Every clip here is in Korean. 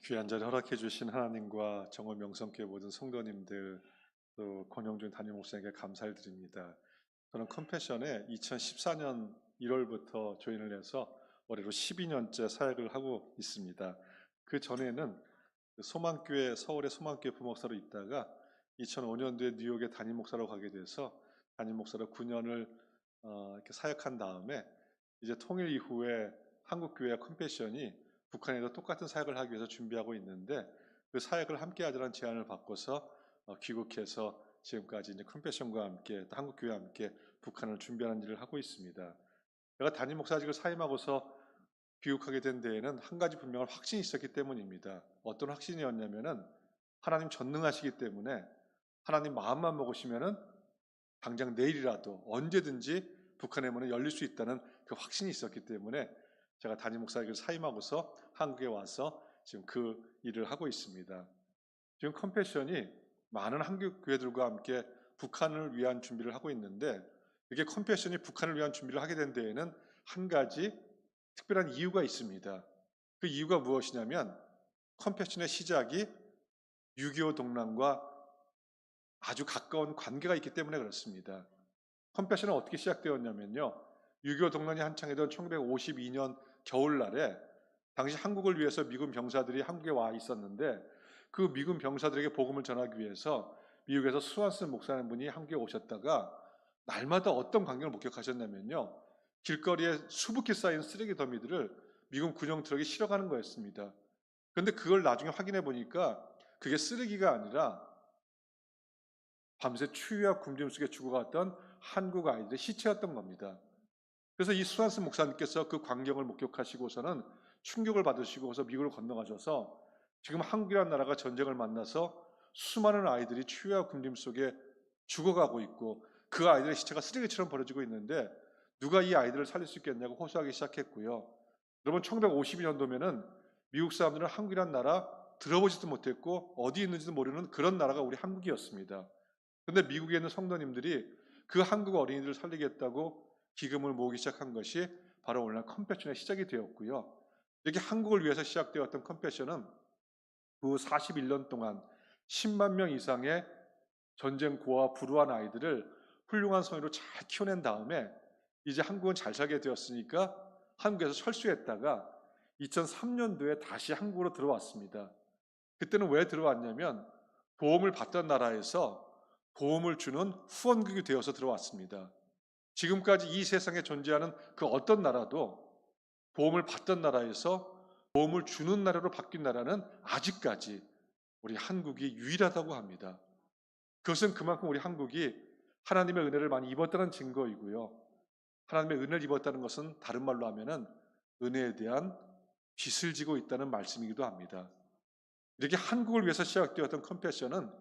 귀한 자리 허락해 주신 하나님과 정오 명성교회 모든 성도님들, 또 권영준 담임 목사님께 감사를 드립니다. 저는 컴패션에 2014년 1월부터 조인을 해서 올해로 12년째 사역을 하고 있습니다. 그 전에는 소망교회, 서울의 소망교회 부목사로 있다가 2005년도에 뉴욕에 담임 목사로 가게 돼서 담임 목사로 9년을 이렇게 사역한 다음에 이제 통일 이후에 한국교회와 컴패션이 북한에도 똑같은 사역을 하기 위해서 준비하고 있는데, 그 사역을 함께 하자는 제안을 받고서 귀국해서 지금까지 이제 컴패션과 함께 또 한국교회와 함께 북한을 준비하는 일을 하고 있습니다. 제가 담임 목사직을 사임하고서 귀국하게 된 데에는 한 가지 분명한 확신이 있었기 때문입니다. 어떤 확신이었냐면은 하나님 전능하시기 때문에 하나님 마음만 먹으시면은 당장 내일이라도 언제든지 북한의 문이 열릴 수 있다는 그 확신이 있었기 때문에 제가 담임 목사직을 사임하고서 한국에 와서 지금 그 일을 하고 있습니다. 지금 컴패션이 많은 한국 교회들과 함께 북한을 위한 준비를 하고 있는데, 이게 컴패션이 북한을 위한 준비를 하게 된 데에는 한 가지 특별한 이유가 있습니다. 그 이유가 무엇이냐면 컴패션의 시작이 6.25 동란과 아주 가까운 관계가 있기 때문에 그렇습니다. 컴패션은 어떻게 시작되었냐면요, 6.25 동란이 한창이던 1952년 겨울날에 당시 한국을 위해서 미군 병사들이 한국에 와 있었는데, 그 미군 병사들에게 복음을 전하기 위해서 미국에서 스완슨 목사라는 분이 한국에 오셨다가 날마다 어떤 광경을 목격하셨냐면요, 길거리에 수북히 쌓인 쓰레기 더미들을 미군 군용 트럭이 실어가는 거였습니다. 그런데 그걸 나중에 확인해 보니까 그게 쓰레기가 아니라 밤새 추위와 굶주림 속에 죽어갔던 한국 아이들의 시체였던 겁니다. 그래서 이 스완슨 목사님께서 그 광경을 목격하시고서는 충격을 받으시고서 미국을 건너가셔서 지금 한국이라는 나라가 전쟁을 만나서 수많은 아이들이 추위와 굶주림 속에 죽어가고 있고 그 아이들의 시체가 쓰레기처럼 버려지고 있는데 누가 이 아이들을 살릴 수 있겠냐고 호소하기 시작했고요. 여러분, 1952년도면은 미국 사람들은 한국이라는 나라 들어보지도 못했고 어디 있는지도 모르는 그런 나라가 우리 한국이었습니다. 그런데 미국에 있는 성도님들이 그 한국 어린이들을 살리겠다고 기금을 모으기 시작한 것이 바로 오늘날 컴패션의 시작이 되었고요. 이렇게 한국을 위해서 시작되었던 컴패션은 그 41년 동안 10만 명 이상의 전쟁 고아 불우한 아이들을 훌륭한 성의로 잘 키워낸 다음에 이제 한국은 잘 살게 되었으니까 한국에서 철수했다가 2003년도에 다시 한국으로 들어왔습니다. 그때는 왜 들어왔냐면 도움을 받던 나라에서 도움을 주는 후원국이 되어서 들어왔습니다. 지금까지 이 세상에 존재하는 그 어떤 나라도 도움을 받던 나라에서 도움을 주는 나라로 바뀐 나라는 아직까지 우리 한국이 유일하다고 합니다. 그것은 그만큼 우리 한국이 하나님의 은혜를 많이 입었다는 증거이고요. 하나님의 은혜를 입었다는 것은 다른 말로 하면은 은혜에 대한 빚을 지고 있다는 말씀이기도 합니다. 이렇게 한국을 위해서 시작되었던 컴패션은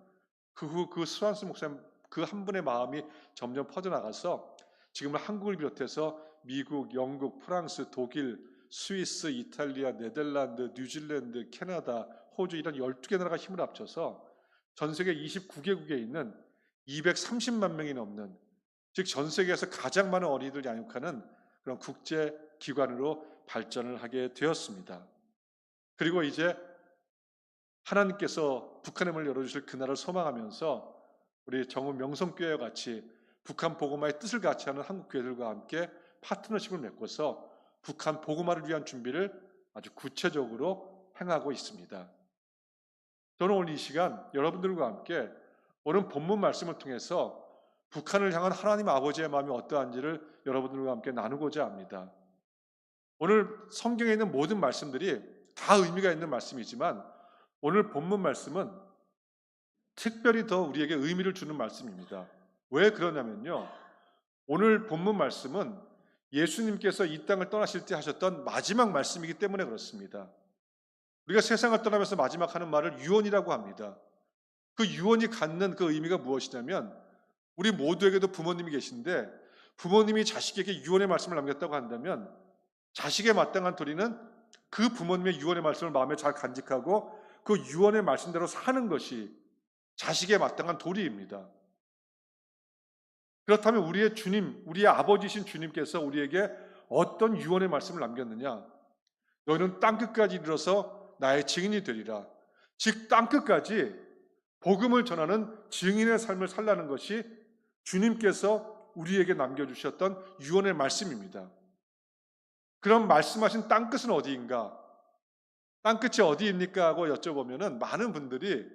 그 후 그 스완스 목사님 그 한 분의 마음이 점점 퍼져나가서 지금은 한국을 비롯해서 미국, 영국, 프랑스, 독일, 스위스, 이탈리아, 네덜란드, 뉴질랜드, 캐나다, 호주 이런 12개 나라가 힘을 합쳐서 전 세계 29개국에 있는 230만 명이 넘는, 즉 전 세계에서 가장 많은 어린이들 양육하는 그런 국제 기관으로 발전을 하게 되었습니다. 그리고 이제 하나님께서 북한의 문을 열어주실 그날을 소망하면서 우리 정읍 명성교회와 같이 북한 복음화의 뜻을 같이 하는 한국 교회들과 함께 파트너십을 맺고서 북한 복음화를 위한 준비를 아주 구체적으로 행하고 있습니다. 저는 오늘 이 시간 여러분들과 함께 오늘 본문 말씀을 통해서 북한을 향한 하나님 아버지의 마음이 어떠한지를 여러분들과 함께 나누고자 합니다. 오늘 성경에 있는 모든 말씀들이 다 의미가 있는 말씀이지만 오늘 본문 말씀은 특별히 더 우리에게 의미를 주는 말씀입니다. 왜 그러냐면요, 오늘 본문 말씀은 예수님께서 이 땅을 떠나실 때 하셨던 마지막 말씀이기 때문에 그렇습니다. 우리가 세상을 떠나면서 마지막 하는 말을 유언이라고 합니다. 그 유언이 갖는 그 의미가 무엇이냐면 우리 모두에게도 부모님이 계신데 부모님이 자식에게 유언의 말씀을 남겼다고 한다면 자식의 마땅한 도리는 그 부모님의 유언의 말씀을 마음에 잘 간직하고 그 유언의 말씀대로 사는 것이 자식의 마땅한 도리입니다. 그렇다면 우리의 주님, 우리의 아버지신 주님께서 우리에게 어떤 유언의 말씀을 남겼느냐? 너희는 땅끝까지 이르러서 나의 증인이 되리라. 즉 땅끝까지 복음을 전하는 증인의 삶을 살라는 것이 주님께서 우리에게 남겨주셨던 유언의 말씀입니다. 그럼 말씀하신 땅끝은 어디인가? 땅끝이 어디입니까? 하고 여쭤보면 많은 분들이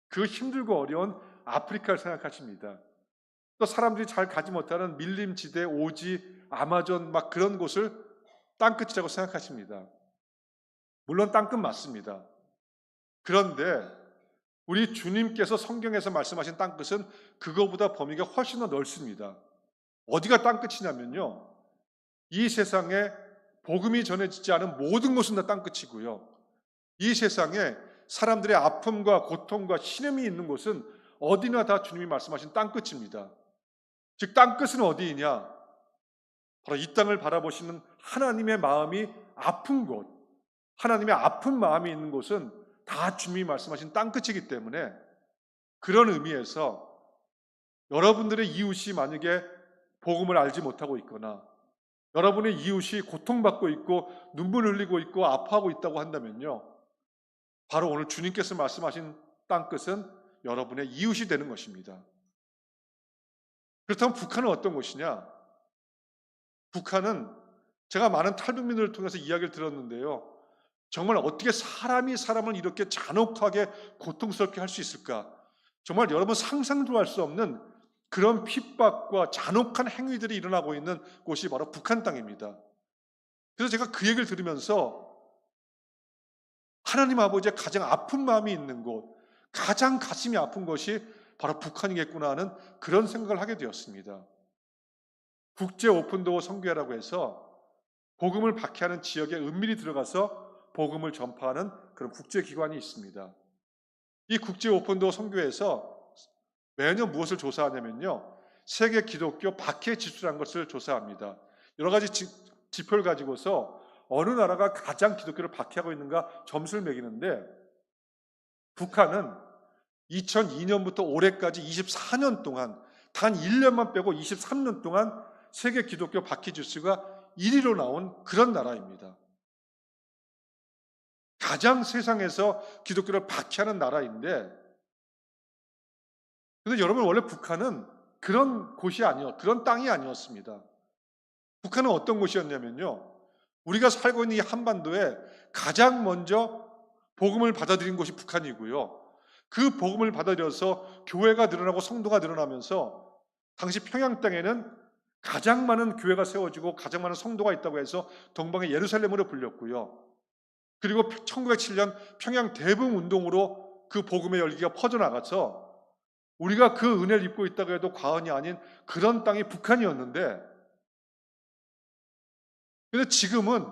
그 힘들고 어려운 아프리카를 생각하십니다. 또 사람들이 잘 가지 못하는 밀림지대, 오지, 아마존 막 그런 곳을 땅끝이라고 생각하십니다. 물론 땅끝 맞습니다. 그런데 우리 주님께서 성경에서 말씀하신 땅끝은 그거보다 범위가 훨씬 더 넓습니다. 어디가 땅끝이냐면요, 이 세상에 복음이 전해지지 않은 모든 곳은 다 땅끝이고요, 이 세상에 사람들의 아픔과 고통과 신음이 있는 곳은 어디나 다 주님이 말씀하신 땅끝입니다. 즉 땅끝은 어디이냐? 바로 이 땅을 바라보시는 하나님의 마음이 아픈 곳, 하나님의 아픈 마음이 있는 곳은 다 주님이 말씀하신 땅끝이기 때문에, 그런 의미에서 여러분들의 이웃이 만약에 복음을 알지 못하고 있거나 여러분의 이웃이 고통받고 있고 눈물 흘리고 있고 아파하고 있다고 한다면요, 바로 오늘 주님께서 말씀하신 땅끝은 여러분의 이웃이 되는 것입니다. 그렇다면 북한은 어떤 곳이냐? 북한은 제가 많은 탈북민들을 통해서 이야기를 들었는데요, 정말 어떻게 사람이 사람을 이렇게 잔혹하게 고통스럽게 할 수 있을까? 정말 여러분 상상도 할 수 없는 그런 핍박과 잔혹한 행위들이 일어나고 있는 곳이 바로 북한 땅입니다. 그래서 제가 그 얘기를 들으면서 하나님 아버지의 가장 아픈 마음이 있는 곳, 가장 가슴이 아픈 것이 바로 북한이겠구나 하는 그런 생각을 하게 되었습니다. 국제 오픈도어 선교회라고 해서 복음을 박해하는 지역에 은밀히 들어가서 복음을 전파하는 그런 국제기관이 있습니다. 이 국제 오픈도어 선교회에서 매년 무엇을 조사하냐면요, 세계 기독교 박해 지수라는 것을 조사합니다. 여러 가지 지표를 가지고서 어느 나라가 가장 기독교를 박해하고 있는가 점수를 매기는데, 북한은 2002년부터 올해까지 24년 동안 단 1년만 빼고 23년 동안 세계 기독교 박해 지수가 1위로 나온 그런 나라입니다. 가장 세상에서 기독교를 박해하는 나라인데, 그런데 여러분 원래 북한은 그런 곳이 그런 땅이 아니었습니다. 북한은 어떤 곳이었냐면요, 우리가 살고 있는 이 한반도에 가장 먼저 복음을 받아들인 곳이 북한이고요, 그 복음을 받아들여서 교회가 늘어나고 성도가 늘어나면서 당시 평양 땅에는 가장 많은 교회가 세워지고 가장 많은 성도가 있다고 해서 동방의 예루살렘으로 불렸고요, 그리고 1907년 평양 대붕 운동으로 그 복음의 열기가 퍼져나가서 우리가 그 은혜를 입고 있다고 해도 과언이 아닌 그런 땅이 북한이었는데, 그런데 지금은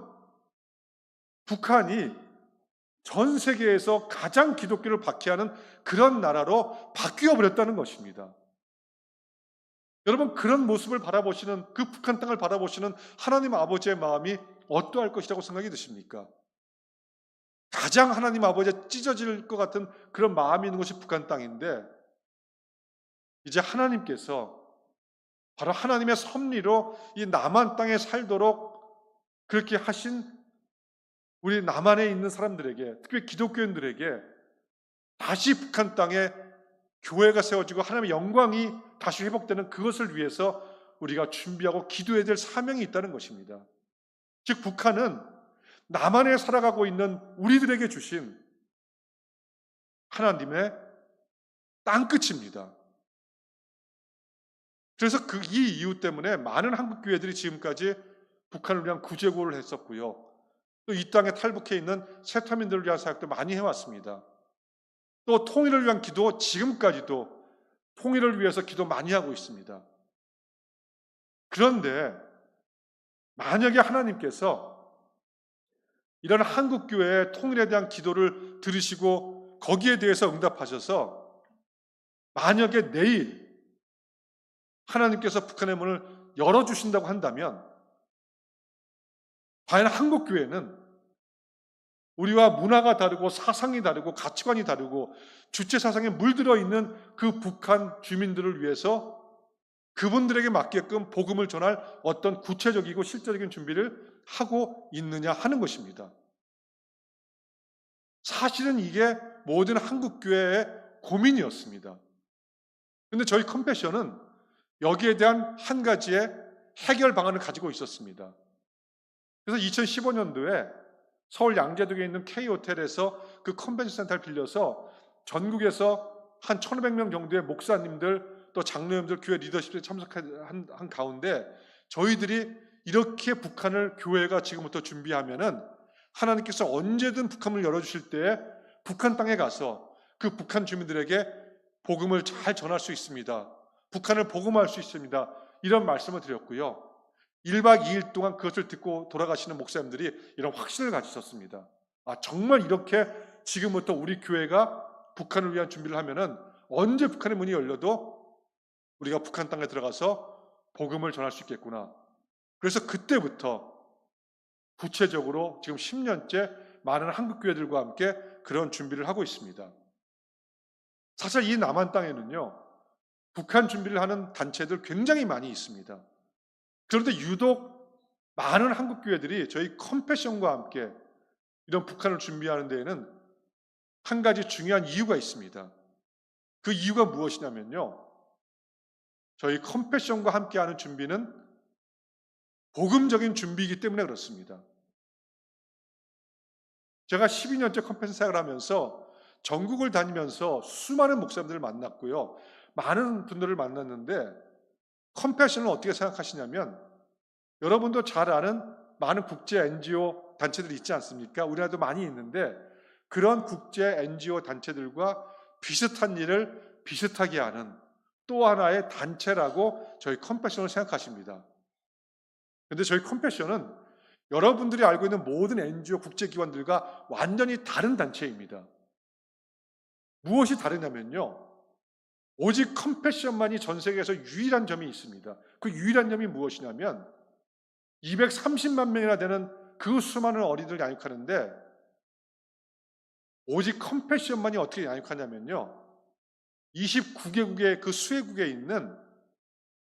북한이 전 세계에서 가장 기독교를 박해하는 그런 나라로 바뀌어 버렸다는 것입니다. 여러분, 그런 모습을 바라보시는, 그 북한 땅을 바라보시는 하나님 아버지의 마음이 어떠할 것이라고 생각이 드십니까? 가장 하나님 아버지에 찢어질 것 같은 그런 마음이 있는 곳이 북한 땅인데, 이제 하나님께서 바로 하나님의 섭리로 이 남한 땅에 살도록 그렇게 하신 우리 남한에 있는 사람들에게, 특히 기독교인들에게 다시 북한 땅에 교회가 세워지고 하나님의 영광이 다시 회복되는 그것을 위해서 우리가 준비하고 기도해야 될 사명이 있다는 것입니다. 즉 북한은 남한에 살아가고 있는 우리들에게 주신 하나님의 땅끝입니다. 그래서 이 이유 때문에 많은 한국 교회들이 지금까지 북한을 위한 구제구를 했었고요, 또 이 땅에 탈북해 있는 세타민들을 위한 사역도 많이 해왔습니다. 또 통일을 위한 기도, 지금까지도 통일을 위해서 기도 많이 하고 있습니다. 그런데 만약에 하나님께서 이런 한국교회의 통일에 대한 기도를 들으시고 거기에 대해서 응답하셔서 만약에 내일 하나님께서 북한의 문을 열어주신다고 한다면, 과연 한국교회는 우리와 문화가 다르고 사상이 다르고 가치관이 다르고 주체 사상에 물들어 있는 그 북한 주민들을 위해서 그분들에게 맞게끔 복음을 전할 어떤 구체적이고 실제적인 준비를 하고 있느냐 하는 것입니다. 사실은 이게 모든 한국 교회의 고민이었습니다. 그런데 저희 컴패션은 여기에 대한 한 가지의 해결 방안을 가지고 있었습니다. 그래서 2015년도에 서울 양재동에 있는 K호텔에서 그 컨벤션 센터를 빌려서 전국에서 한 1,500명 정도의 목사님들 또 장로님들 교회 리더십에 참석한 가운데 저희들이 이렇게 북한을 교회가 지금부터 준비하면은 하나님께서 언제든 북한을 열어주실 때에 북한 땅에 가서 그 북한 주민들에게 복음을 잘 전할 수 있습니다. 북한을 복음할 수 있습니다. 이런 말씀을 드렸고요. 1박 2일 동안 그것을 듣고 돌아가시는 목사님들이 이런 확신을 가지셨습니다. 정말 이렇게 지금부터 우리 교회가 북한을 위한 준비를 하면은 언제 북한의 문이 열려도 우리가 북한 땅에 들어가서 복음을 전할 수 있겠구나. 그래서 그때부터 구체적으로 지금 10년째 많은 한국 교회들과 함께 그런 준비를 하고 있습니다. 사실 이 남한 땅에는요, 북한 준비를 하는 단체들 굉장히 많이 있습니다. 그런데 유독 많은 한국 교회들이 저희 컴패션과 함께 이런 북한을 준비하는 데에는 한 가지 중요한 이유가 있습니다. 그 이유가 무엇이냐면요, 저희 컴패션과 함께하는 준비는 복음적인 준비이기 때문에 그렇습니다. 제가 12년째 컴패션 사역을 하면서 전국을 다니면서 수많은 목사님들을 만났고요. 많은 분들을 만났는데 컴패션을 어떻게 생각하시냐면 여러분도 잘 아는 많은 국제 NGO 단체들이 있지 않습니까? 우리나라도 많이 있는데 그런 국제 NGO 단체들과 비슷한 일을 비슷하게 하는 또 하나의 단체라고 저희 컴패션을 생각하십니다. 그런데 저희 컴패션은 여러분들이 알고 있는 모든 NGO 국제기관들과 완전히 다른 단체입니다. 무엇이 다르냐면요, 오직 컴패션만이 전 세계에서 유일한 점이 있습니다. 그 유일한 점이 무엇이냐면 230만 명이나 되는 그 수많은 어린이들을 양육하는데 오직 컴패션만이 어떻게 양육하냐면요, 29개국의 그 수혜국에 있는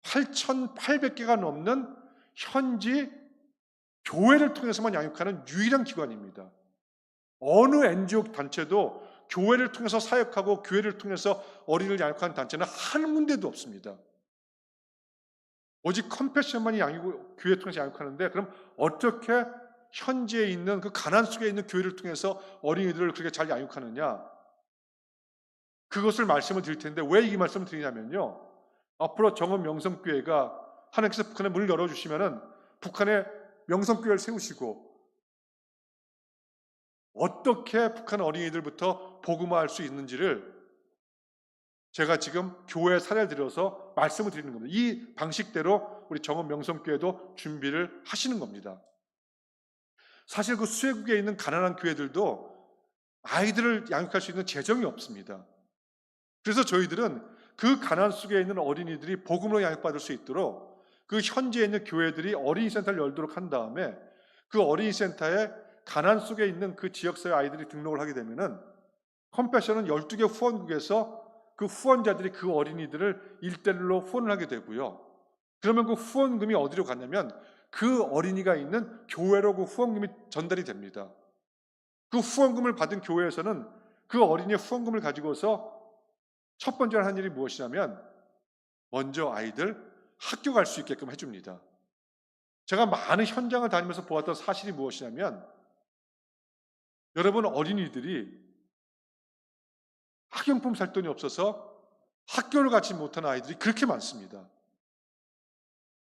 8,800개가 넘는 현지 교회를 통해서만 양육하는 유일한 기관입니다. 어느 NGO 단체도 교회를 통해서 사역하고 교회를 통해서 어린이를 양육하는 단체는 한 군데도 없습니다. 오직 컴패션만이 교회를 통해서 양육하는데 그럼 어떻게 현지에 있는 그 가난 속에 있는 교회를 통해서 어린이들을 그렇게 잘 양육하느냐? 그것을 말씀을 드릴 텐데 왜 이 말씀을 드리냐면요, 앞으로 정원 명성교회가 하나님께서 북한의 문을 열어주시면은 북한의 명성교회를 세우시고 어떻게 북한 어린이들부터 복음화할 수 있는지를 제가 지금 교회 사례를 들어서 말씀을 드리는 겁니다. 이 방식대로 우리 정원 명성교회도 준비를 하시는 겁니다. 사실 그 수혜국에 있는 가난한 교회들도 아이들을 양육할 수 있는 재정이 없습니다. 그래서 저희들은 그 가난 속에 있는 어린이들이 복음으로 양육받을 수 있도록 그 현지에 있는 교회들이 어린이 센터를 열도록 한 다음에 그 어린이 센터에 가난 속에 있는 그 지역사회 아이들이 등록을 하게 되면은 컴패션은 12개 후원국에서 그 후원자들이 그 어린이들을 1:1로 후원을 하게 되고요. 그러면 그 후원금이 어디로 갔냐면 그 어린이가 있는 교회로 그 후원금이 전달이 됩니다. 그 후원금을 받은 교회에서는 그 어린이의 후원금을 가지고서 첫 번째로 한 일이 무엇이냐면 먼저 아이들 학교 갈 수 있게끔 해줍니다. 제가 많은 현장을 다니면서 보았던 사실이 무엇이냐면 여러분, 어린이들이 학용품 살 돈이 없어서 학교를 가지 못하는 아이들이 그렇게 많습니다.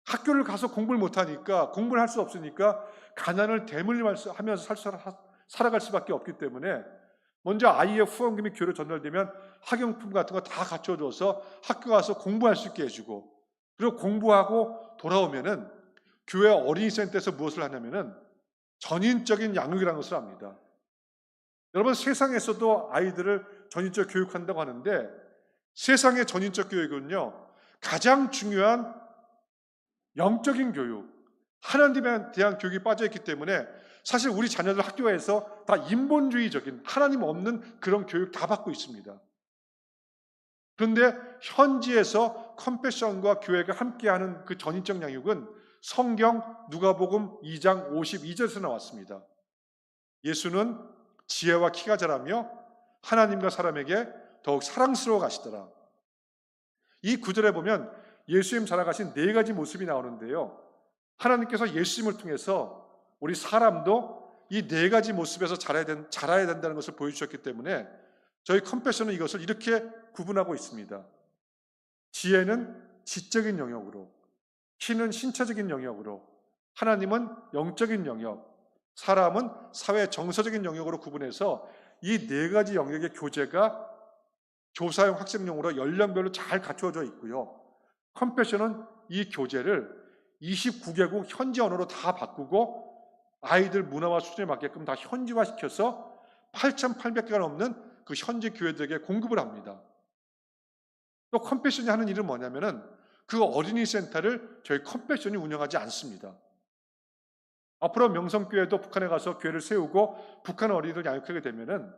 학교를 가서 공부를 못하니까, 공부를 할 수 없으니까 가난을 대물림하면서 살아갈 수밖에 없기 때문에 먼저 아이의 후원금이 교회로 전달되면 학용품 같은 거 다 갖춰줘서 학교 가서 공부할 수 있게 해주고, 그리고 공부하고 돌아오면은 교회 어린이센터에서 무엇을 하냐면은 전인적인 양육이라는 것을 합니다. 여러분, 세상에서도 아이들을 전인적 교육한다고 하는데 세상의 전인적 교육은요, 가장 중요한 영적인 교육, 하나님에 대한 교육이 빠져있기 때문에 사실 우리 자녀들 학교에서 다 인본주의적인 하나님 없는 그런 교육 다 받고 있습니다. 그런데 현지에서 컴패션과 교회가 함께하는 그 전인적 양육은 성경 누가복음 2장 52절에서 나왔습니다. 예수는 지혜와 키가 자라며 하나님과 사람에게 더욱 사랑스러워 가시더라. 이 구절에 보면 예수님 자라가신 네 가지 모습이 나오는데요. 하나님께서 예수님을 통해서 우리 사람도 이 네 가지 모습에서 자라야 된다는 것을 보여주셨기 때문에 저희 컴패션은 이것을 이렇게 구분하고 있습니다. 지혜는 지적인 영역으로, 키는 신체적인 영역으로, 하나님은 영적인 영역, 사람은 사회 정서적인 영역으로 구분해서 이 네 가지 영역의 교재가 교사용 학습용으로 연령별로 잘 갖추어져 있고요. 컴패션은 이 교재를 29개국 현지 언어로 다 바꾸고 아이들 문화와 수준에 맞게끔 다 현지화시켜서 8,800개가 넘는 그 현지 교회들에게 공급을 합니다. 또 컴패션이 하는 일은 뭐냐면은 그 어린이 센터를 저희 컴패션이 운영하지 않습니다. 앞으로 명성교회도 북한에 가서 교회를 세우고 북한 어린이들 양육하게 되면은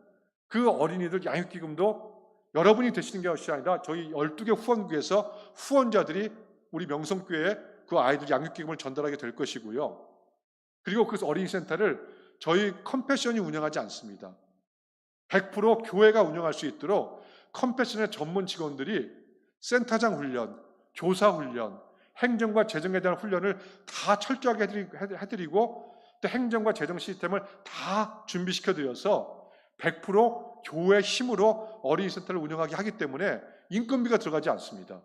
그 어린이들 양육기금도 여러분이 되시는 것이 아니라 저희 12개 후원국에서 후원자들이 우리 명성교회에 그 아이들 양육기금을 전달하게 될 것이고요. 그리고 그 어린이 센터를 저희 컴패션이 운영하지 않습니다. 100% 교회가 운영할 수 있도록 컴패션의 전문 직원들이 센터장 훈련, 교사 훈련, 행정과 재정에 대한 훈련을 다 철저하게 해드리고 또 행정과 재정 시스템을 다 준비시켜드려서 100% 교회 힘으로 어린이 센터를 운영하게 하기 때문에 인건비가 들어가지 않습니다.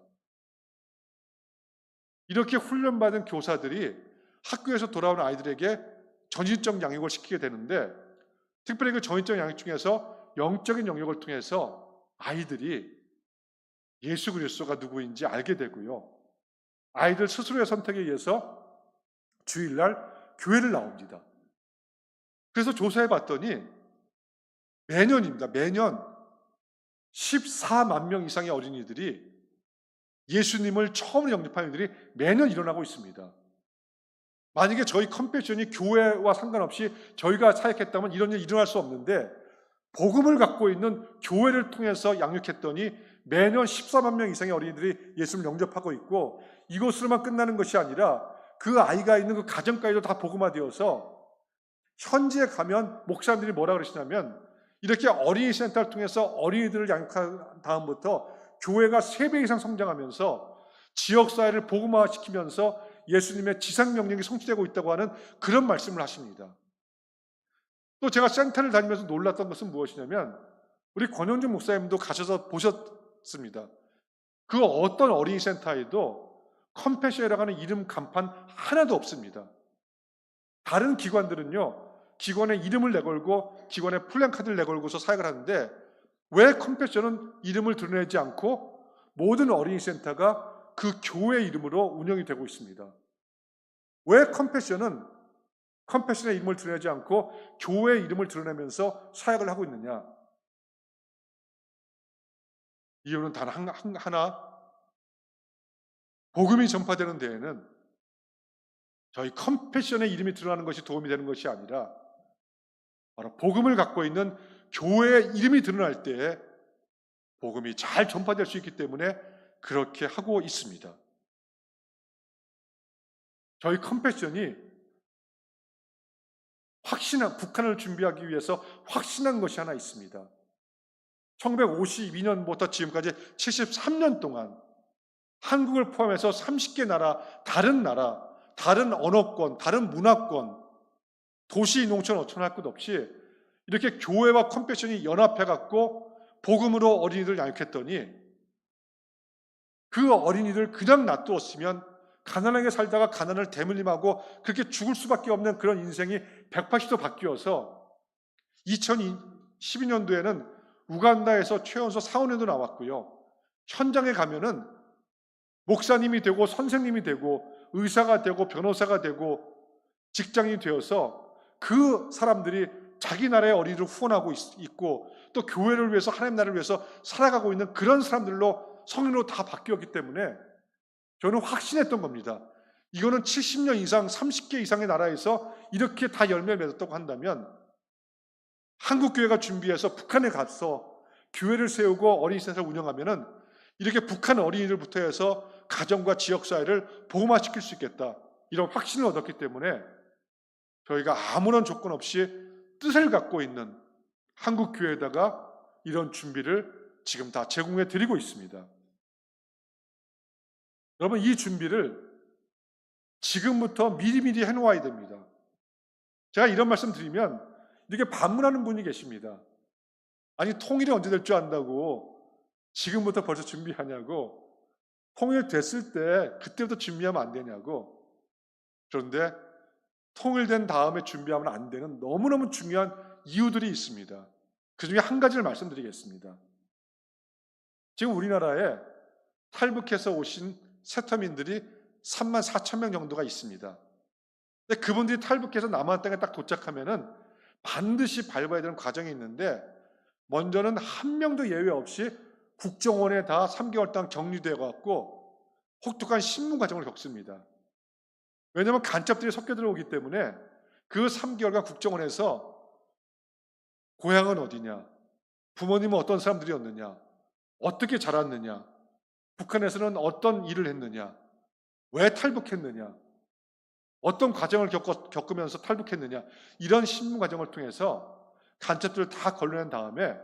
이렇게 훈련받은 교사들이 학교에서 돌아오는 아이들에게 전인적 양육을 시키게 되는데 특별히 그 전인적 양육 중에서 영적인 영역을 통해서 아이들이 예수 그리스도가 누구인지 알게 되고요. 아이들 스스로의 선택에 의해서 주일날 교회를 나옵니다. 그래서 조사해 봤더니 매년입니다. 매년 14만 명 이상의 어린이들이 예수님을 처음 영접하는 일들이 매년 일어나고 있습니다. 만약에 저희 컴패션이 교회와 상관없이 저희가 사역했다면 이런 일이 일어날 수 없는데 복음을 갖고 있는 교회를 통해서 양육했더니 매년 14만 명 이상의 어린이들이 예수를 영접하고 있고 이것으로만 끝나는 것이 아니라 그 아이가 있는 그 가정까지도 다 복음화되어서 현지에 가면 목사님들이 뭐라 그러시냐면 이렇게 어린이 센터를 통해서 어린이들을 양육한 다음부터 교회가 3배 이상 성장하면서 지역사회를 복음화시키면서 예수님의 지상명령이 성취되고 있다고 하는 그런 말씀을 하십니다. 또 제가 센터를 다니면서 놀랐던 것은 무엇이냐면 우리 권영준 목사님도 가셔서 보셨습니다. 그 어떤 어린이 센터에도 컴패션이라고 하는 이름 간판 하나도 없습니다. 다른 기관들은요. 기관의 이름을 내걸고 기관의 플랜카드를 내걸고서 사역을 하는데 왜 컴패션은 이름을 드러내지 않고 모든 어린이 센터가 그 교회 이름으로 운영이 되고 있습니다. 왜 컴패션의 이름을 드러내지 않고 교회의 이름을 드러내면서 사역을 하고 있느냐? 이유는 단 하나, 복음이 전파되는 데에는 저희 컴패션의 이름이 드러나는 것이 도움이 되는 것이 아니라 바로 복음을 갖고 있는 교회의 이름이 드러날 때에 복음이 잘 전파될 수 있기 때문에 그렇게 하고 있습니다. 저희 컴패션이 북한을 준비하기 위해서 확신한 것이 하나 있습니다. 1952년부터 지금까지 73년 동안 한국을 포함해서 30개 나라, 다른 언어권, 다른 문화권, 도시, 농촌, 어촌 할 것 없이 이렇게 교회와 컴패션이 연합해갖고 복음으로 어린이들 양육했더니 그 어린이들 그냥 놔두었으면 가난하게 살다가 가난을 대물림하고 그렇게 죽을 수밖에 없는 그런 인생이 180도 바뀌어서 2012년도에는 우간다에서 최연소 사원회도 나왔고요. 현장에 가면은 목사님이 되고 선생님이 되고 의사가 되고 변호사가 되고 직장인이 되어서 그 사람들이 자기 나라의 어린이를 후원하고 있고 또 교회를 위해서 하나님 나라를 위해서 살아가고 있는 그런 사람들로 성인으로 다 바뀌었기 때문에 저는 확신했던 겁니다. 이거는 70년 이상 30개 이상의 나라에서 이렇게 다 열매를 맺었다고 한다면 한국교회가 준비해서 북한에 가서 교회를 세우고 어린이센터를 운영하면은 이렇게 북한 어린이들부터 해서 가정과 지역사회를 복음화시킬 수 있겠다. 이런 확신을 얻었기 때문에 저희가 아무런 조건 없이 뜻을 갖고 있는 한국 교회에다가 이런 준비를 지금 다 제공해 드리고 있습니다. 여러분, 이 준비를 지금부터 미리미리 해놓아야 됩니다. 제가 이런 말씀 드리면 이렇게 반문하는 분이 계십니다. 아니, 통일이 언제 될 줄 안다고 지금부터 벌써 준비하냐고, 통일됐을 때 그때부터 준비하면 안 되냐고. 그런데 통일된 다음에 준비하면 안 되는 너무너무 중요한 이유들이 있습니다. 그 중에 한 가지를 말씀드리겠습니다. 지금 우리나라에 탈북해서 오신 세터민들이 3만 4천 명 정도가 있습니다. 근데 그분들이 탈북해서 남한 땅에 딱 도착하면은 반드시 밟아야 되는 과정이 있는데, 먼저는 한 명도 예외 없이 국정원에 다 3개월 동안 격리되어 갖고 혹독한 신문 과정을 겪습니다. 왜냐하면 간첩들이 섞여 들어오기 때문에 그 3개월간 국정원에서 고향은 어디냐, 부모님은 어떤 사람들이었느냐, 어떻게 자랐느냐, 북한에서는 어떤 일을 했느냐, 왜 탈북했느냐, 어떤 과정을 겪으면서 탈북했느냐, 이런 신문 과정을 통해서 간첩들을 다 걸러낸 다음에,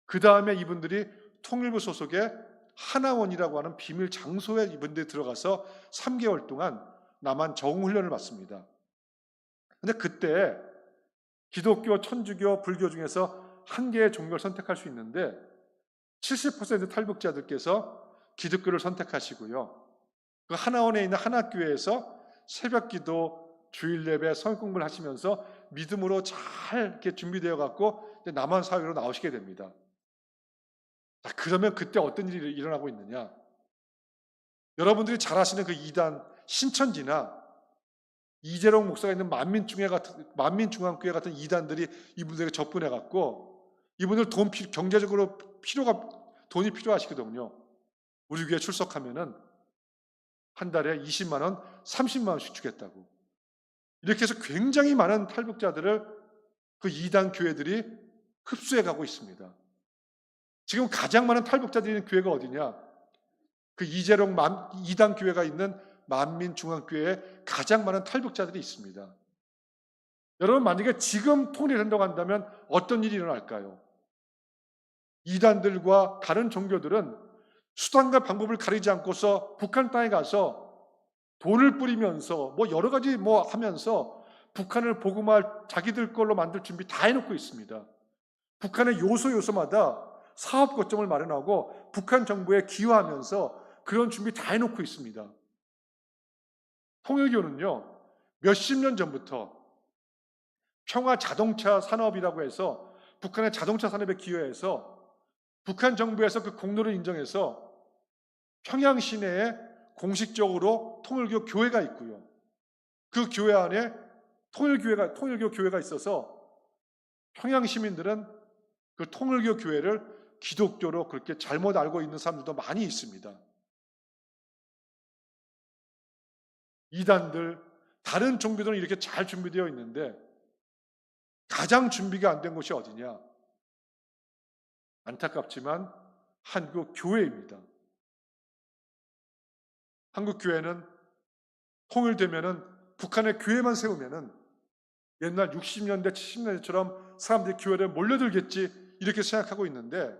그 다음에 이분들이 통일부 소속의 하나원이라고 하는 비밀 장소에 이분들이 들어가서 3개월 동안 남한 적응훈련을 받습니다. 근데 그때 기독교, 천주교, 불교 중에서 한 개의 종교를 선택할 수 있는데 70% 탈북자들께서 기독교를 선택하시고요. 그 하나원에 있는 한학교회에서 새벽 기도, 주일 예배, 성경 공부를 하시면서 믿음으로 잘 이렇게 준비되어 갖고 남한 사회로 나오시게 됩니다. 자, 그러면 그때 어떤 일이 일어나고 있느냐? 여러분들이 잘 아시는 그 이단 신천지나 이재롱 목사가 있는 만민중앙교회 같은 이단들이 이분들에게 접근해 갖고 이분들 경제적으로 돈이 필요하시거든요. 우리 교회 출석하면은 한 달에 20만 원, 30만 원씩 주겠다고. 이렇게 해서 굉장히 많은 탈북자들을 그 이단 교회들이 흡수해 가고 있습니다. 지금 가장 많은 탈북자들이 있는 교회가 어디냐? 그 이재롱 이단 교회가 있는 만민중앙교회에 가장 많은 탈북자들이 있습니다. 여러분, 만약에 지금 통일된다고 한다면 어떤 일이 일어날까요? 이단들과 다른 종교들은 수단과 방법을 가리지 않고서 북한 땅에 가서 돈을 뿌리면서 뭐 여러 가지 뭐 하면서 북한을 복음화할 자기들 걸로 만들 준비 다 해놓고 있습니다. 북한의 요소마다 사업 거점을 마련하고 북한 정부에 기여하면서 그런 준비 다 해놓고 있습니다. 통일교는요, 몇십 년 전부터 평화 자동차 산업이라고 해서 북한의 자동차 산업에 기여해서 북한 정부에서 그 공로를 인정해서 평양 시내에 공식적으로 통일교 교회가 있고요. 그 교회 안에 통일교 교회가 있어서 평양 시민들은 그 통일교 교회를 기독교로 그렇게 잘못 알고 있는 사람들도 많이 있습니다. 이단들, 다른 종교들은 이렇게 잘 준비되어 있는데 가장 준비가 안 된 곳이 어디냐? 안타깝지만 한국 교회입니다. 한국 교회는 통일되면은 북한의 교회만 세우면은 옛날 60년대, 70년대처럼 사람들이 교회를 몰려들겠지 이렇게 생각하고 있는데,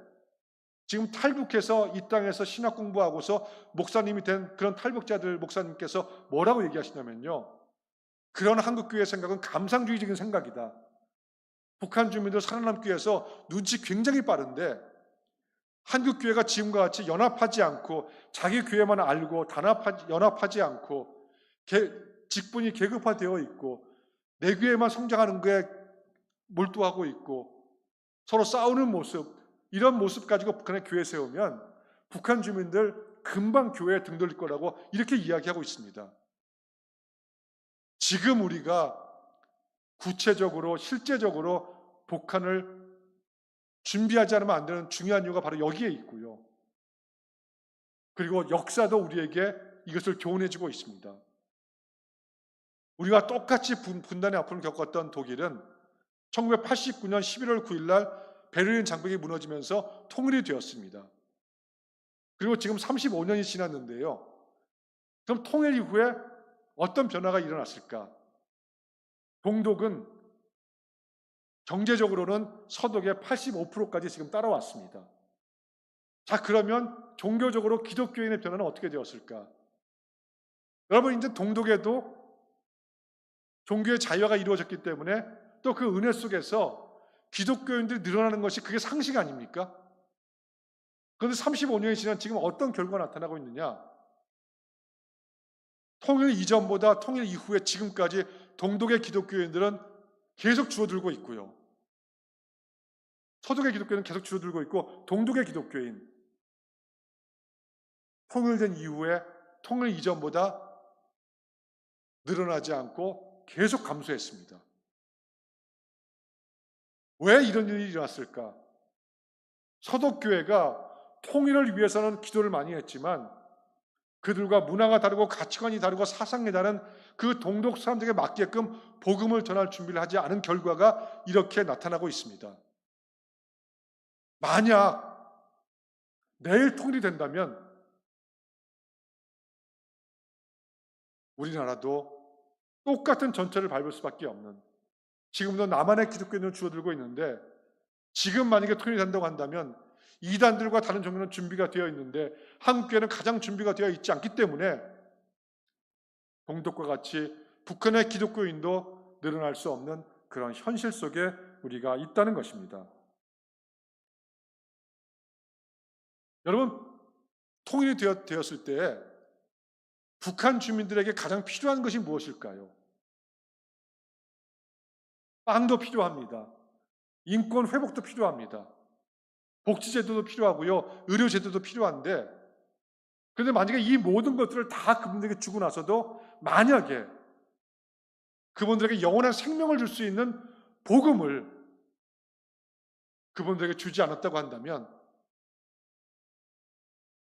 지금 탈북해서 이 땅에서 신학 공부하고서 목사님이 된 그런 탈북자들 목사님께서 뭐라고 얘기하시냐면요, 그런 한국교회의 생각은 감상주의적인 생각이다. 북한 주민들 살아남기 위해서 눈치 굉장히 빠른데 한국교회가 지금과 같이 연합하지 않고 자기 교회만 알고 연합하지 않고 직분이 계급화되어 있고 내 교회만 성장하는 거에 몰두하고 있고 서로 싸우는 모습, 이런 모습 가지고 북한의 교회 세우면 북한 주민들 금방 교회에 등 돌릴 거라고 이렇게 이야기하고 있습니다. 지금 우리가 구체적으로 실제적으로 북한을 준비하지 않으면 안 되는 중요한 이유가 바로 여기에 있고요. 그리고 역사도 우리에게 이것을 교훈해주고 있습니다. 우리가 똑같이 분단의 아픔을 겪었던 독일은 1989년 11월 9일 날 베를린 장벽이 무너지면서 통일이 되었습니다. 그리고 지금 35년이 지났는데요. 그럼 통일 이후에 어떤 변화가 일어났을까? 동독은 경제적으로는 서독의 85%까지 지금 따라왔습니다. 자, 그러면 종교적으로 기독교인의 변화는 어떻게 되었을까? 여러분, 이제 동독에도 종교의 자유화가 이루어졌기 때문에 또 그 은혜 속에서 기독교인들이 늘어나는 것이 그게 상식 아닙니까? 그런데 35년이 지난 지금 어떤 결과가 나타나고 있느냐? 통일 이전보다 통일 이후에 지금까지 동독의 기독교인들은 계속 줄어들고 있고요. 서독의 기독교인은 계속 줄어들고 있고, 동독의 기독교인, 통일된 이후에 통일 이전보다 늘어나지 않고 계속 감소했습니다. 왜 이런 일이 일어났을까? 서독교회가 통일을 위해서는 기도를 많이 했지만 그들과 문화가 다르고 가치관이 다르고 사상이 다른 그 동독 사람들에게 맞게끔 복음을 전할 준비를 하지 않은 결과가 이렇게 나타나고 있습니다. 만약 내일 통일이 된다면 우리나라도 똑같은 전철을 밟을 수밖에 없는, 지금도 남한의 기독교인은 줄어들고 있는데 지금 만약에 통일이 된다고 한다면 이단들과 다른 종교는 준비가 되어 있는데 한국교회는 가장 준비가 되어 있지 않기 때문에 동독과 같이 북한의 기독교인도 늘어날 수 없는 그런 현실 속에 우리가 있다는 것입니다. 여러분, 통일이 되었을 때 북한 주민들에게 가장 필요한 것이 무엇일까요? 빵도 필요합니다. 인권 회복도 필요합니다. 복지제도도 필요하고요. 의료제도도 필요한데, 그런데 만약에 이 모든 것들을 다 그분들에게 주고 나서도 만약에 그분들에게 영원한 생명을 줄 수 있는 복음을 그분들에게 주지 않았다고 한다면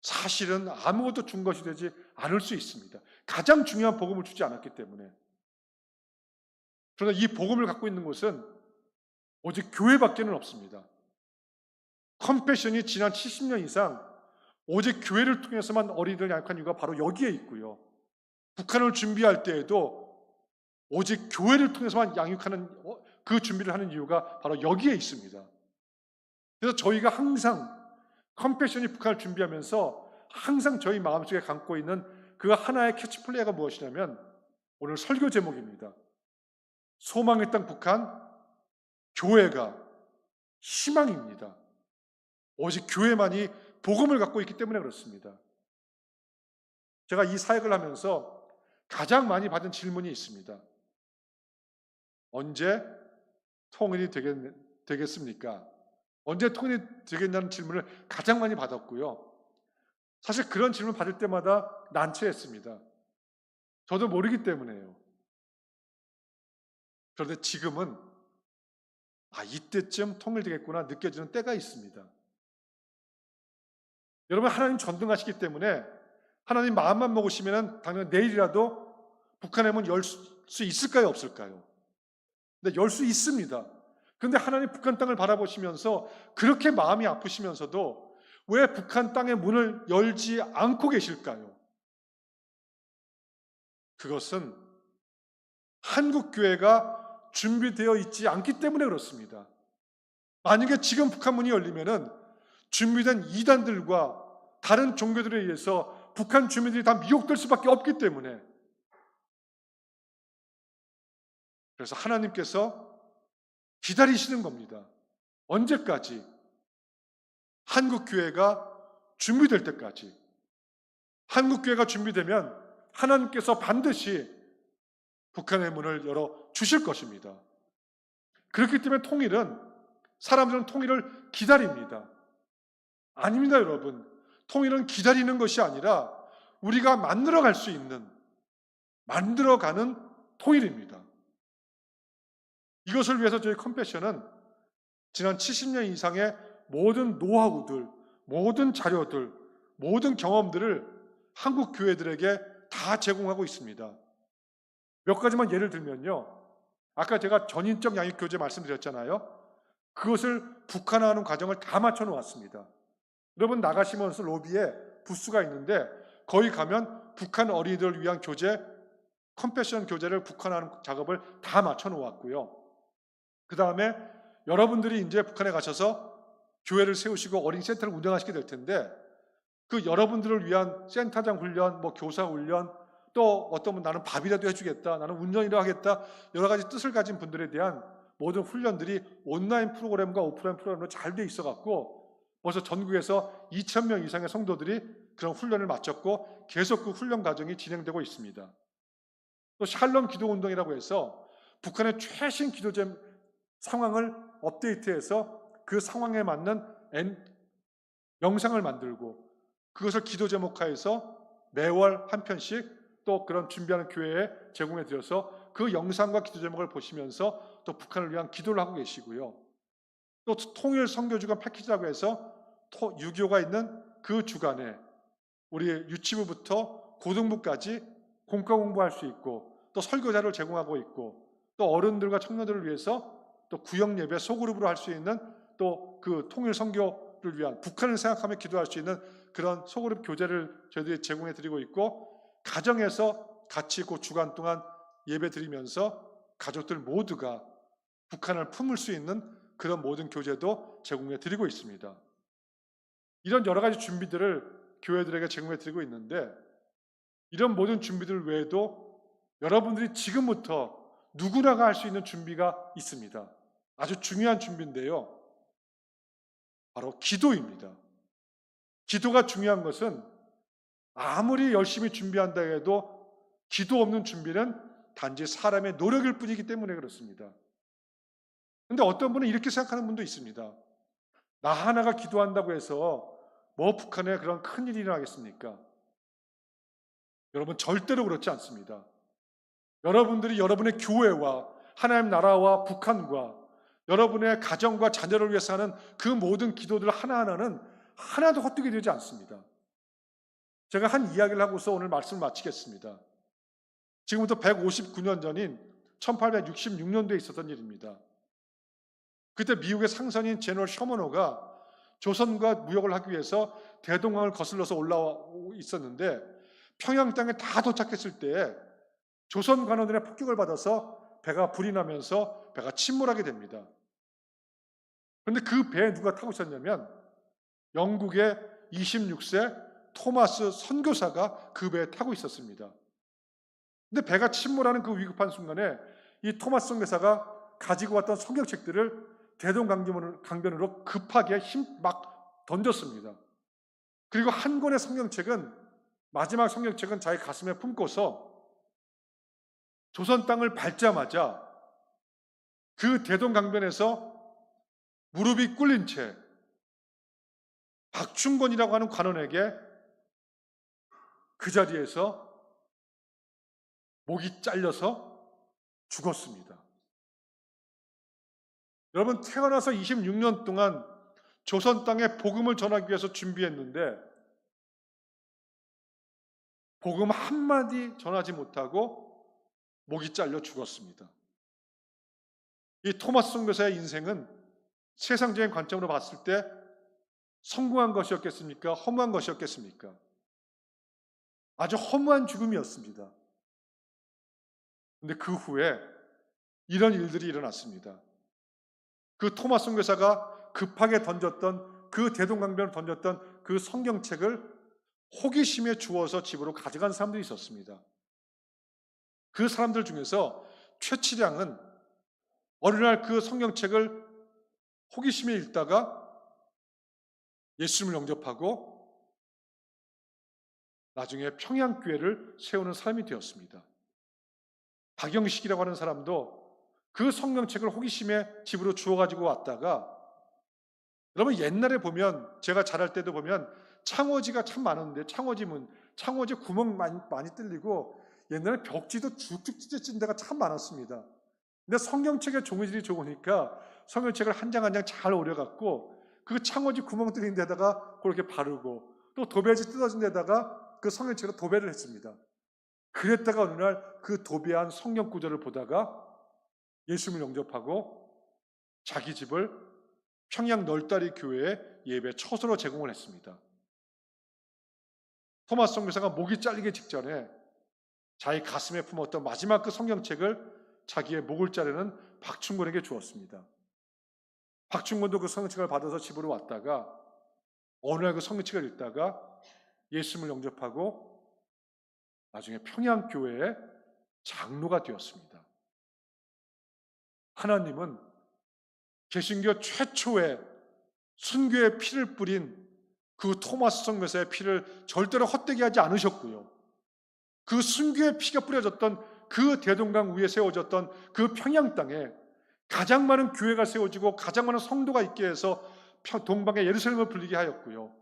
사실은 아무것도 준 것이 되지 않을 수 있습니다. 가장 중요한 복음을 주지 않았기 때문에. 그러나 이 복음을 갖고 있는 곳은 오직 교회밖에는 없습니다. 컴패션이 지난 70년 이상 오직 교회를 통해서만 어린이들을 양육한 이유가 바로 여기에 있고요. 북한을 준비할 때에도 오직 교회를 통해서만 양육하는 그 준비를 하는 이유가 바로 여기에 있습니다. 그래서 저희가 항상 컴패션이 북한을 준비하면서 항상 저희 마음속에 감고 있는 그 하나의 캐치플레이가 무엇이냐면 오늘 설교 제목입니다. 소망의 땅 북한, 교회가 희망입니다. 오직 교회만이 복음을 갖고 있기 때문에 그렇습니다. 제가 이 사역을 하면서 가장 많이 받은 질문이 있습니다. 언제 통일이 되겠습니까? 언제 통일이 되겠냐는 질문을 가장 많이 받았고요. 사실 그런 질문 받을 때마다 난처했습니다. 저도 모르기 때문에요. 그런데 지금은 이때쯤 통일되겠구나 느껴지는 때가 있습니다. 여러분, 하나님 전능하시기 때문에 하나님 마음만 먹으시면 당연히 내일이라도 북한의 문 열 수 있을까요? 없을까요? 근데 열 수 있습니다. 그런데 하나님 북한 땅을 바라보시면서 그렇게 마음이 아프시면서도 왜 북한 땅의 문을 열지 않고 계실까요? 그것은 한국교회가 준비되어 있지 않기 때문에 그렇습니다. 만약에 지금 북한 문이 열리면은 준비된 이단들과 다른 종교들에 의해서 북한 주민들이 다 미혹될 수밖에 없기 때문에, 그래서 하나님께서 기다리시는 겁니다. 언제까지? 한국교회가 준비될 때까지. 한국교회가 준비되면 하나님께서 반드시 북한의 문을 열어 주실 것입니다. 그렇기 때문에 사람들은 통일을 기다립니다. 아닙니다, 여러분. 통일은 기다리는 것이 아니라 우리가 만들어갈 수 있는, 만들어가는 통일입니다. 이것을 위해서 저희 컴패션은 지난 70년 이상의 모든 노하우들, 모든 자료들, 모든 경험들을 한국 교회들에게 다 제공하고 있습니다. 몇 가지만 예를 들면요. 아까 제가 전인적 양육 교재 말씀드렸잖아요. 그것을 북한화하는 과정을 다 맞춰 놓았습니다. 여러분, 나가시면서 로비에 부스가 있는데 거기 가면 북한 어린이들을 위한 교재, 컴패션 교재를 북한화하는 작업을 다 맞춰 놓았고요. 그 다음에 여러분들이 이제 북한에 가셔서 교회를 세우시고 어린이 센터를 운영하시게 될 텐데 그 여러분들을 위한 센터장 훈련, 교사 훈련, 또 어떤 분 나는 밥이라도 해주겠다, 나는 운전이라도 하겠다, 여러 가지 뜻을 가진 분들에 대한 모든 훈련들이 온라인 프로그램과 오프라인 프로그램으로 잘 돼 있어갖고 벌써 전국에서 2,000명 이상의 성도들이 그런 훈련을 마쳤고 계속 그 훈련 과정이 진행되고 있습니다. 또 샬롬 기도운동이라고 해서 북한의 최신 기도제 상황을 업데이트해서 그 상황에 맞는 영상을 만들고 그것을 기도 제목화해서 매월 한 편씩 또 그런 준비하는 교회에 제공해 드려서 그 영상과 기도 제목을 보시면서 또 북한을 위한 기도를 하고 계시고요. 또 통일 선교주간 패키지라고 해서 6.25가 있는 그 주간에 우리 유치부부터 고등부까지 공과 공부할 수 있고 또 설교자를 제공하고 있고 또 어른들과 청년들을 위해서 또 구역 예배 소그룹으로 할 수 있는 또 그 통일 선교를 위한 북한을 생각하며 기도할 수 있는 그런 소그룹 교재를 저희들이 제공해 드리고 있고 가정에서 같이 그 주간 동안 예배 드리면서 가족들 모두가 북한을 품을 수 있는 그런 모든 교재도 제공해 드리고 있습니다. 이런 여러 가지 준비들을 교회들에게 제공해 드리고 있는데 이런 모든 준비들 외에도 여러분들이 지금부터 누구나가 할 수 있는 준비가 있습니다. 아주 중요한 준비인데요. 바로 기도입니다. 기도가 중요한 것은 아무리 열심히 준비한다 해도 기도 없는 준비는 단지 사람의 노력일 뿐이기 때문에 그렇습니다. 그런데 어떤 분은 이렇게 생각하는 분도 있습니다. 나 하나가 기도한다고 해서 북한에 그런 큰일이 일어나겠습니까? 여러분 절대로 그렇지 않습니다. 여러분들이 여러분의 교회와 하나님 나라와 북한과 여러분의 가정과 자녀를 위해서 하는 그 모든 기도들 하나하나는 하나도 헛되게 되지 않습니다. 제가 한 이야기를 하고서 오늘 말씀을 마치겠습니다. 지금부터 159년 전인 1866년도에 있었던 일입니다. 그때 미국의 상선인 제너럴 셔먼호가 조선과 무역을 하기 위해서 대동강을 거슬러서 올라와 있었는데 평양 땅에 다 도착했을 때 조선 관원들의 폭격을 받아서 배가 불이 나면서 배가 침몰하게 됩니다. 그런데 그 배에 누가 타고 있었냐면 영국의 26세 토마스 선교사가 그 배에 타고 있었습니다. 근데 배가 침몰하는 그 위급한 순간에 이 토마스 선교사가 가지고 왔던 성경책들을 대동강변으로 급하게 막 던졌습니다. 그리고 한 권의 마지막 성경책은 자기 가슴에 품고서 조선 땅을 밟자마자 그 대동강변에서 무릎이 꿇린 채 박충권이라고 하는 관원에게 그 자리에서 목이 잘려서 죽었습니다. 여러분 태어나서 26년 동안 조선 땅에 복음을 전하기 위해서 준비했는데 복음 한마디 전하지 못하고 목이 잘려 죽었습니다. 이 토마스 선교사의 인생은 세상적인 관점으로 봤을 때 성공한 것이었겠습니까? 허무한 것이었겠습니까? 아주 허무한 죽음이었습니다. 그런데 그 후에 이런 일들이 일어났습니다. 그 토마스 선교사가 급하게 던졌던 그 대동강변을 던졌던 그 성경책을 호기심에 주어서 집으로 가져간 사람들이 있었습니다. 그 사람들 중에서 최치량은 어느 날 그 성경책을 호기심에 읽다가 예수님을 영접하고 나중에 평양교회를 세우는 사람이 되었습니다. 박영식이라고 하는 사람도 그 성경책을 호기심에 집으로 주워가지고 왔다가 여러분 옛날에 보면 제가 자랄 때도 보면 창호지가 참 많았는데 창호지 구멍 많이 뚫리고 옛날에 벽지도 쭉쭉 찢어진 데가 참 많았습니다. 근데 성경책의 종이질이 좋으니까 성경책을 한 장 한 장 잘 오려갖고 그 창호지 구멍 뚫린 데다가 그렇게 바르고 또 도배지 뜯어진 데다가 그 성경책으로 도배를 했습니다. 그랬다가 어느 날 그 도배한 성경 구절을 보다가 예수님을 영접하고 자기 집을 평양 널다리 교회에 예배 처소로 제공을 했습니다. 토마스 선교사가 목이 잘리기 직전에 자기 가슴에 품었던 마지막 그 성경책을 자기의 목을 자르는 박충권에게 주었습니다. 박충곤도 그 성령책을 받아서 집으로 왔다가 어느 날 그 성령책을 읽다가 예수님을 영접하고 나중에 평양교회의 장로가 되었습니다. 하나님은 개신교 최초의 순교의 피를 뿌린 그 토마스 선교사의 피를 절대로 헛되게 하지 않으셨고요. 그 순교의 피가 뿌려졌던 그 대동강 위에 세워졌던 그 평양 땅에 가장 많은 교회가 세워지고 가장 많은 성도가 있게 해서 동방의 예루살렘을 불리게 하였고요.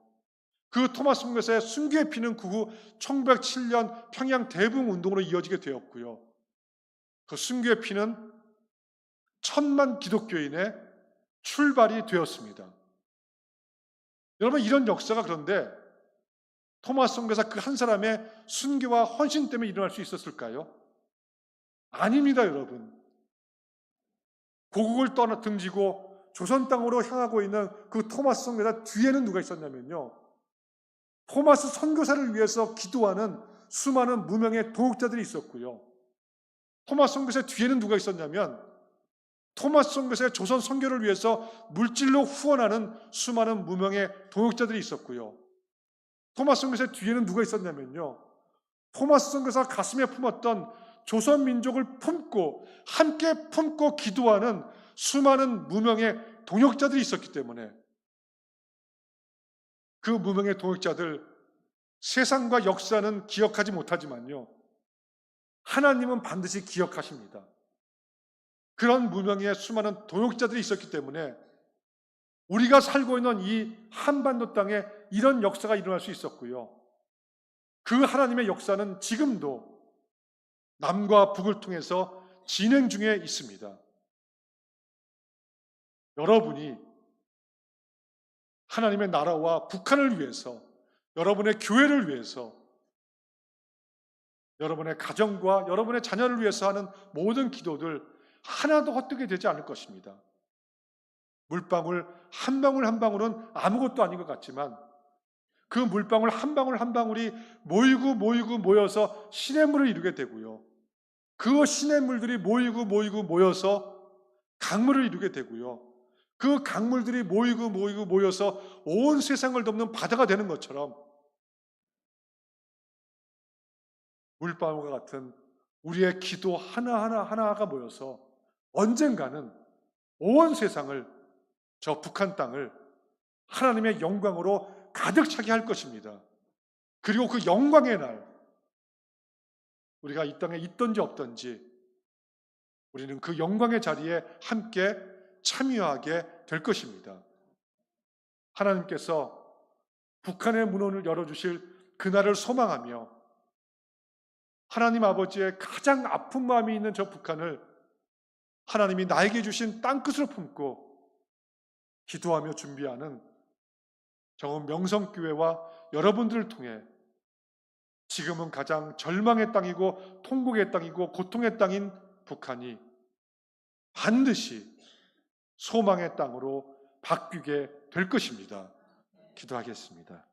그 토마스 선교사의 순교의 피는 그 후 1907년 평양 대붕 운동으로 이어지게 되었고요. 그 순교의 피는 1000만 기독교인의 출발이 되었습니다. 여러분, 이런 역사가 그런데 토마스 선교사 그 한 사람의 순교와 헌신 때문에 일어날 수 있었을까요? 아닙니다, 여러분. 고국을 등지고 조선 땅으로 향하고 있는 그 토마스 선교사 뒤에는 누가 있었냐면요, 토마스 선교사를 위해서 기도하는 수많은 무명의 동역자들이 있었고요. 토마스 선교사 뒤에는 누가 있었냐면 토마스 선교사의 조선 선교를 위해서 물질로 후원하는 수많은 무명의 동역자들이 있었고요. 토마스 선교사 뒤에는 누가 있었냐면요, 토마스 선교사 가슴에 품었던 조선 민족을 품고 함께 품고 기도하는 수많은 무명의 동역자들이 있었기 때문에 그 무명의 동역자들, 세상과 역사는 기억하지 못하지만요, 하나님은 반드시 기억하십니다. 그런 무명의 수많은 동역자들이 있었기 때문에 우리가 살고 있는 이 한반도 땅에 이런 역사가 일어날 수 있었고요. 그 하나님의 역사는 지금도 남과 북을 통해서 진행 중에 있습니다. 여러분이 하나님의 나라와 북한을 위해서, 여러분의 교회를 위해서, 여러분의 가정과 여러분의 자녀를 위해서 하는 모든 기도들 하나도 헛되게 되지 않을 것입니다. 물방울 한 방울 한 방울은 아무것도 아닌 것 같지만 그 물방울 한 방울 한 방울이 모이고 모여서 시냇물을 이루게 되고요. 그 시냇물들이 모이고 모여서 강물을 이루게 되고요. 그 강물들이 모이고 모여서 온 세상을 덮는 바다가 되는 것처럼 물방울과 같은 우리의 기도 하나가 모여서 언젠가는 온 세상을, 저 북한 땅을 하나님의 영광으로 가득 차게 할 것입니다. 그리고 그 영광의 날, 우리가 이 땅에 있든지 없든지 우리는 그 영광의 자리에 함께 참여하게 될 것입니다. 하나님께서 북한의 문호를 열어주실 그날을 소망하며 하나님 아버지의 가장 아픈 마음이 있는 저 북한을 하나님이 나에게 주신 땅끝으로 품고 기도하며 준비하는 정읍 명성교회와 여러분들을 통해 지금은 가장 절망의 땅이고 통곡의 땅이고 고통의 땅인 북한이 반드시 소망의 땅으로 바뀌게 될 것입니다. 기도하겠습니다.